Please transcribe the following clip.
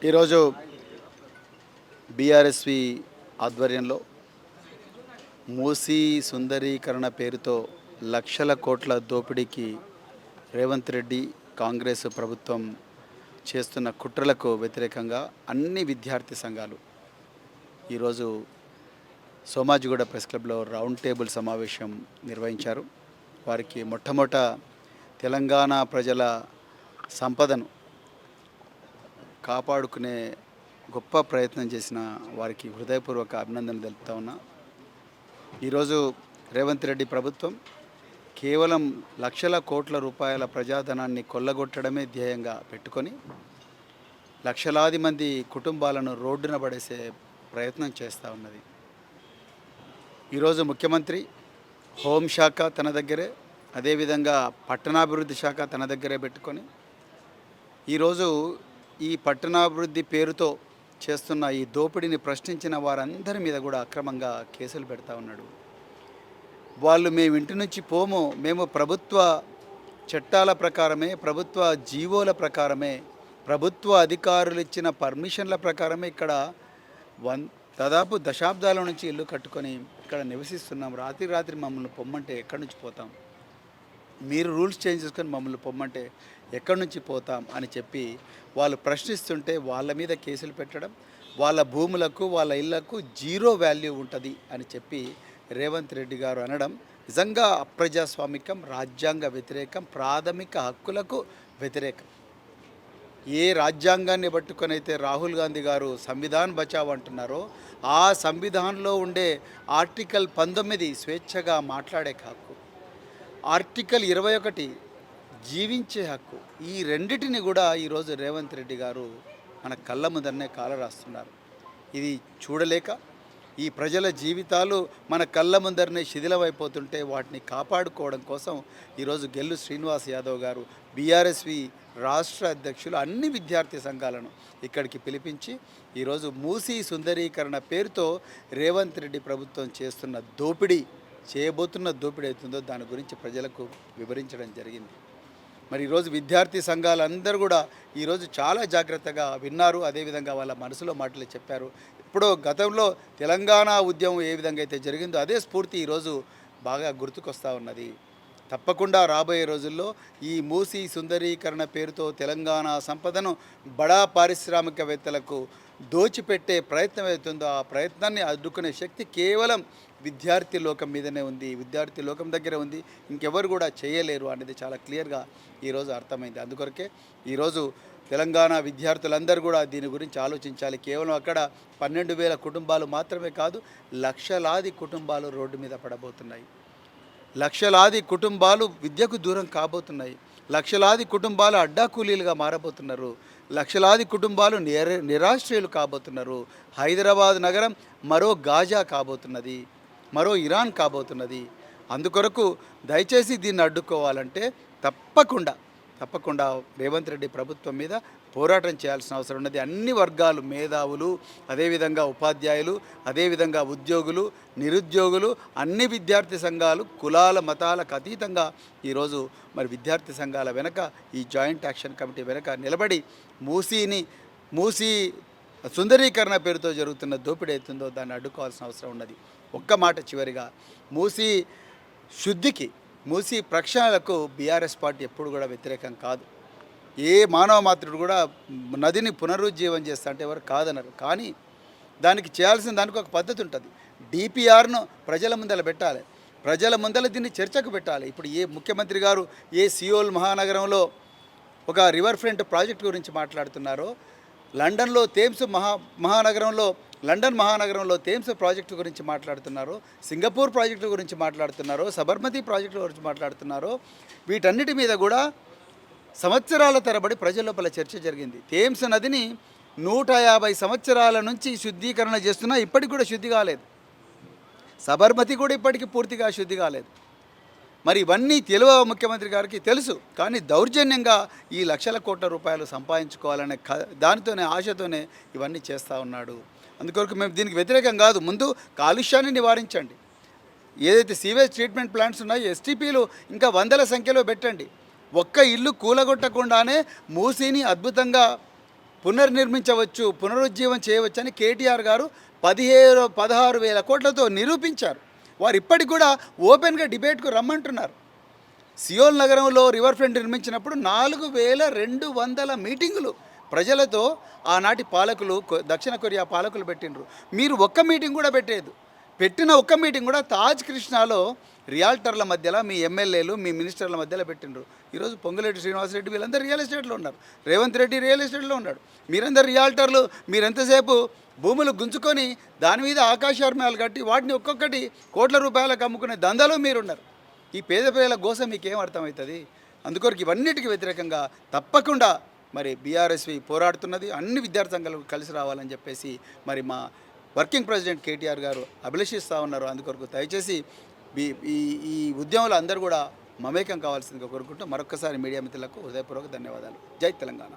ఈరోజు బీఆర్ఎస్వి ఆధ్వర్యంలో మూసీ సుందరీకరణ పేరుతో లక్షల కోట్ల దోపిడీకి రేవంత్ రెడ్డి కాంగ్రెస్ ప్రభుత్వం చేస్తున్న కుట్రలకు వ్యతిరేకంగా అన్ని విద్యార్థి సంఘాలు ఈరోజు సోమాజిగూడ ప్రెస్ క్లబ్లో రౌండ్ టేబుల్ సమావేశం నిర్వహించారు. వారికి మొట్టమొదట తెలంగాణ ప్రజల సంపదను కాపాడుకునే గొప్ప ప్రయత్నం చేసిన వారికి హృదయపూర్వక అభినందనలు తెలుపుతా ఉన్నా. ఈరోజు రేవంత్ రెడ్డి ప్రభుత్వం కేవలం లక్షల కోట్ల రూపాయల ప్రజాధనాన్ని కొల్లగొట్టడమే ధ్యేయంగా పెట్టుకొని లక్షలాది మంది కుటుంబాలను రోడ్డున పడేసే ప్రయత్నం చేస్తూ ఉన్నది. ఈరోజు ముఖ్యమంత్రి హోంశాఖ తన దగ్గరే, అదేవిధంగా పట్టణాభివృద్ధి శాఖ తన దగ్గరే పెట్టుకొని ఈరోజు ఈ పట్టణాభివృద్ధి పేరుతో చేస్తున్న ఈ దోపిడీని ప్రశ్నించిన వారందరి మీద కూడా అక్రమంగా కేసులు పెడతా ఉన్నాడు. వాళ్ళు మేము ఇంటి నుంచి పోము, మేము ప్రభుత్వ చట్టాల ప్రకారమే, ప్రభుత్వ జీవోల ప్రకారమే, ప్రభుత్వ అధికారులు ఇచ్చిన పర్మిషన్ల ప్రకారమే ఇక్కడ దాదాపు దశాబ్దాల నుంచి ఇల్లు కట్టుకొని ఇక్కడ నివసిస్తున్నాం. రాత్రి మమ్మల్ని పొమ్మంటే ఎక్కడి నుంచి పోతాం? మీరు రూల్స్ చేంజ్ చేసుకొని మమ్మల్ని పొమ్మంటే ఎక్కడి నుంచి పోతాం అని చెప్పి వాళ్ళు ప్రశ్నిస్తుంటే వాళ్ళ మీద కేసులు పెట్టడం, వాళ్ళ భూములకు వాళ్ళ ఇళ్లకు జీరో వాల్యూ ఉంటుంది అని చెప్పి రేవంత్ రెడ్డి గారు అనడం నిజంగా అప్రజాస్వామికం, రాజ్యాంగ వ్యతిరేకం, ప్రాథమిక హక్కులకు వ్యతిరేకం. ఏ రాజ్యాంగాన్ని పట్టుకొని అయితే రాహుల్ గాంధీ గారు సంవిధాన్ బచావ్ అంటున్నారో ఆ సంవిధానంలో ఉండే ఆర్టికల్ 19 స్వేచ్ఛగా మాట్లాడే హక్కు, ఆర్టికల్ 21 జీవించే హక్కు, ఈ రెండిటిని కూడా ఈరోజు రేవంత్ రెడ్డి గారు మన కళ్ళ ముందరనే కాలరాస్తున్నారు. ఇది చూడలేక ఈ ప్రజల జీవితాలు మన కళ్ళ ముందరనే శిథిలమైపోతుంటే వాటిని కాపాడుకోవడం కోసం ఈరోజు గెల్లు శ్రీనివాస్ యాదవ్ గారు బీఆర్ఎస్వి రాష్ట్ర అధ్యక్షులు అన్ని విద్యార్థి సంఘాలను ఇక్కడికి పిలిపించి ఈరోజు మూసీ సుందరీకరణ పేరుతో రేవంత్ రెడ్డి ప్రభుత్వం చేస్తున్న దోపిడీ, చేయబోతున్న దోపిడీ అవుతుందో దాని గురించి ప్రజలకు వివరించడం జరిగింది. మరి ఈరోజు విద్యార్థి సంఘాలందరూ కూడా ఈరోజు చాలా జాగ్రత్తగా విన్నారు. అదేవిధంగా వాళ్ళ మనసులో మాటలు చెప్పారు. ఇప్పుడు గతంలో తెలంగాణ ఉద్యమం ఏ విధంగా అయితే జరిగిందో అదే స్ఫూర్తి ఈరోజు బాగా గుర్తుకొస్తూ ఉన్నది. తప్పకుండా రాబోయే రోజుల్లో ఈ మూసీ సుందరీకరణ పేరుతో తెలంగాణ సంపదను బడా పారిశ్రామికవేత్తలకు దోచిపెట్టే ప్రయత్నం అవుతుందో ఆ ప్రయత్నాన్ని అడ్డుకునే శక్తి కేవలం విద్యార్థి లోకం మీదనే ఉంది, విద్యార్థి లోకం దగ్గర ఉంది. ఇంకెవరు కూడా చేయలేరు అనేది చాలా క్లియర్గా ఈరోజు అర్థమైంది. అందుకొరకే ఈరోజు తెలంగాణ విద్యార్థులందరూ కూడా దీని గురించి ఆలోచించాలి. కేవలం అక్కడ 12,000 కుటుంబాలు మాత్రమే కాదు, లక్షలాది కుటుంబాలు రోడ్డు మీద పడబోతున్నాయి. లక్షలాది కుటుంబాలు విద్యకు దూరం కాబోతున్నాయి. లక్షలాది కుటుంబాలు అడ్డాకూలీలుగా మారబోతున్నారు. లక్షలాది కుటుంబాలు నిరాశ్రయులు కాబోతున్నారు. హైదరాబాద్ నగరం మరో గాజా కాబోతున్నది, మరో ఇరాన్ కాబోతున్నది. అందుకొరకు దయచేసి దీన్ని అడ్డుకోవాలంటే తప్పకుండా రేవంత్ రెడ్డి ప్రభుత్వం మీద పోరాటం చేయాల్సిన అవసరం ఉన్నది. అన్ని వర్గాలు, మేధావులు, అదేవిధంగా ఉపాధ్యాయులు, అదేవిధంగా ఉద్యోగులు, నిరుద్యోగులు, అన్ని విద్యార్థి సంఘాలు కులాల మతాలకు అతీతంగా ఈరోజు మరి విద్యార్థి సంఘాల వెనక ఈ జాయింట్ యాక్షన్ కమిటీ వెనక నిలబడి మూసీ సుందరీకరణ పేరుతో జరుగుతున్న దోపిడీ అవుతుందో దాన్ని అడ్డుకోవాల్సిన అవసరం ఉన్నది. ఒక్క మాట చివరిగా, మూసీ ప్రక్షాళనకు బీఆర్ఎస్ పార్టీ ఎప్పుడు కూడా వ్యతిరేకం కాదు. ఏ మానవ మాత్రుడు కూడా నదిని పునరుజ్జీవం చేస్తా అంటే ఎవరు కాదన్నారు. కానీ దానికి చేయాల్సిన దానికి ఒక పద్ధతి ఉంటుంది. డిపిఆర్ను ప్రజల ముందర పెట్టాలి, ప్రజల ముందర దీన్ని చర్చకు పెట్టాలి. ఇప్పుడు ఏ ముఖ్యమంత్రి గారు సియోల్ మహానగరంలో ఒక రివర్ ఫ్రంట్ ప్రాజెక్ట్ గురించి మాట్లాడుతున్నారో, లండన్లో లండన్ మహానగరంలో థేమ్స్ ప్రాజెక్టు గురించి మాట్లాడుతున్నారు, సింగపూర్ ప్రాజెక్టు గురించి మాట్లాడుతున్నారు, సబర్మతి ప్రాజెక్టు గురించి మాట్లాడుతున్నారు. వీటన్నిటి మీద కూడా సంవత్సరాల తరబడి ప్రజల లోపల చర్చ జరిగింది. థేమ్స్ నదిని 150 సంవత్సరాల నుంచి శుద్ధీకరణ చేస్తున్నా ఇప్పటికి కూడా శుద్ధి కాలేదు. సబర్మతి కూడా ఇప్పటికీ పూర్తిగా శుద్ధి కాలేదు. మరి ఇవన్నీ ముఖ్యమంత్రి గారికి తెలుసు. కానీ దౌర్జన్యంగా ఈ లక్షల కోట్ల రూపాయలు సంపాదించుకోవాలనే దానితోనే, ఆశతోనే ఇవన్నీ చేస్తూ ఉన్నాడు. అందుకొరకు మేము దీనికి వ్యతిరేకం కాదు. ముందు కాలుష్యాన్ని నివారించండి. ఏదైతే సీవేజ్ ట్రీట్మెంట్ ప్లాంట్స్ ఉన్నాయో ఎస్టీపీలు ఇంకా వందల సంఖ్యలో పెట్టండి. ఒక్క ఇల్లు కూలగొట్టకుండానే మూసీని అద్భుతంగా పునర్నిర్మించవచ్చు, పునరుజ్జీవం చేయవచ్చు అని కేటీఆర్ గారు 16,000 కోట్లతో నిరూపించారు. వారు ఇప్పటికి కూడా ఓపెన్గా డిబేట్కు రమ్మంటున్నారు. సియోల్ నగరంలో రివర్ ఫ్రంట్ నిర్మించినప్పుడు 4,200 మీటింగులు ప్రజలతో ఆనాటి పాలకులు, దక్షిణ కొరియా పాలకులు పెట్టినరు. మీరు ఒక్క మీటింగ్ కూడా పెట్టిన ఒక్క మీటింగ్ కూడా తాజ్ కృష్ణాలో రియాల్టర్ల మధ్యలో మీ ఎమ్మెల్యేలు, మీ మినిస్టర్ల మధ్యలో పెట్టినరు. ఈరోజు పొంగులేటి శ్రీనివాసరెడ్డి వీళ్ళందరూ రియల్ ఎస్టేట్లో ఉన్నారు. రేవంత్ రెడ్డి రియల్ ఎస్టేట్లో ఉన్నాడు. మీరందరూ రియాల్టర్లు, మీరెంతసేపు భూములు గుంజుకొని దాని మీద ఆకాశార్మ్యాలు కట్టి వాటిని ఒక్కొక్కటి కోట్ల రూపాయలకు అమ్ముకునే దందాలో మీరున్నారు. ఈ పేద ప్రజల గోస మీకేం అర్థమవుతుంది? అందుకొరకు ఇవన్నిటికీ వ్యతిరేకంగా తప్పకుండా మరి బీఆర్ఎస్వి పోరాడుతున్నది. అన్ని విద్యార్థి సంఘాలు కలిసి రావాలని చెప్పేసి మరి మా వర్కింగ్ ప్రెసిడెంట్ కేటీఆర్ గారు అభిలషిస్తూ ఉన్నారు. అందుకొరకు దయచేసి ఈ ఈ ఉద్యమంలో అందరూ కూడా మమేకం కావాల్సిందిగా కోరుకుంటూ మరొక్కసారి మీడియా మిత్రులకు హృదయపూర్వక ధన్యవాదాలు. జై తెలంగాణ.